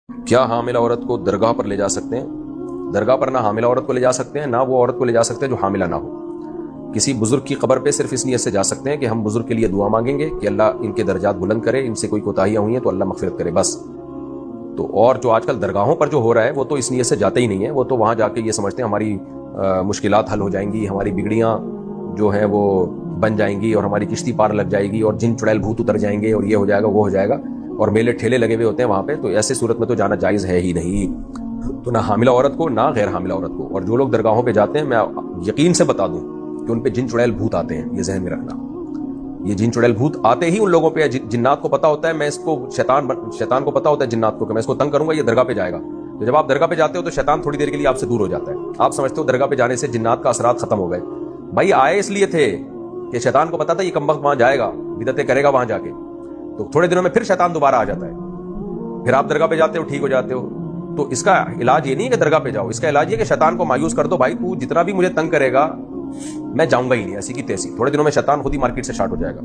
کیا حاملہ عورت کو درگاہ پر لے جا سکتے ہیں؟ درگاہ پر نہ حاملہ عورت کو لے جا سکتے ہیں، نہ وہ عورت کو لے جا سکتے ہیں جو حاملہ نہ ہو۔ کسی بزرگ کی قبر پہ صرف اس نیت سے جا سکتے ہیں کہ ہم بزرگ کے لیے دعا مانگیں گے کہ اللہ ان کے درجات بلند کرے، ان سے کوئی کوتاہیاں ہوئی ہیں تو اللہ مغفرت کرے، بس۔ تو اور جو آج کل درگاہوں پر جو ہو رہا ہے وہ تو اس نیت سے جاتے ہی نہیں ہیں، وہ تو وہاں جا کے یہ سمجھتے ہیں ہماری مشکلات حل ہو جائیں گی، ہماری بگڑیاں جو ہیں وہ بن جائیں گی اور ہماری کشتی پار لگ جائے گی اور جن چڑیل بھوت اتر جائیں گے اور یہ ہو جائے گا وہ ہو جائے گا، اور میلے ٹھیلے لگے ہوئے ہوتے ہیں وہاں پہ، تو ایسے صورت میں تو جانا جائز ہے ہی نہیں۔ تو نہ حاملہ عورت کو، نہ غیر حاملہ عورت کو۔ اور جو لوگ درگاہوں پہ جاتے ہیں، میں یقین سے بتا دوں کہ ان پہ جن چڑیل بھوت آتے ہیں، یہ ذہن میں رکھنا۔ یہ جن چڑیل بھوت آتے ہی ان لوگوں پہ، جنات کو پتا ہوتا ہے میں اس کو شیطان کو پتا ہوتا ہے جنات کو کہ میں اس کو تنگ کروں گا، یہ درگاہ پہ جائے گا۔ تو جب آپ درگاہ پہ جاتے ہو تو شیطان تھوڑی دیر کے لیے آپ سے دور ہو جاتا ہے، آپ سمجھتے ہو درگاہ پہ جانے سے جنات کا اثرات ختم ہو گئے۔ بھائی آئے اس لیے تھے کہ شیطان کو پتا تھا یہ کمبخت وہاں جائے گا، بدعتیں کرے گا وہاں جا کے، تو تھوڑے دنوں میں پھر شیطان دوبارہ آ جاتا ہے، پھر آپ درگاہ پہ جاتے ہو ٹھیک ہو جاتے ہو۔ تو اس کا علاج یہ نہیں ہے کہ درگاہ پہ جاؤ، اس کا علاج یہ کہ شیطان کو مایوس کر دو، بھائی تو جتنا بھی مجھے تنگ کرے گا میں جاؤں گا ہی نہیں، ایسی کی تیسی۔ تھوڑے دنوں میں شیطان خود ہی مارکیٹ سے اسٹارٹ ہو جائے گا۔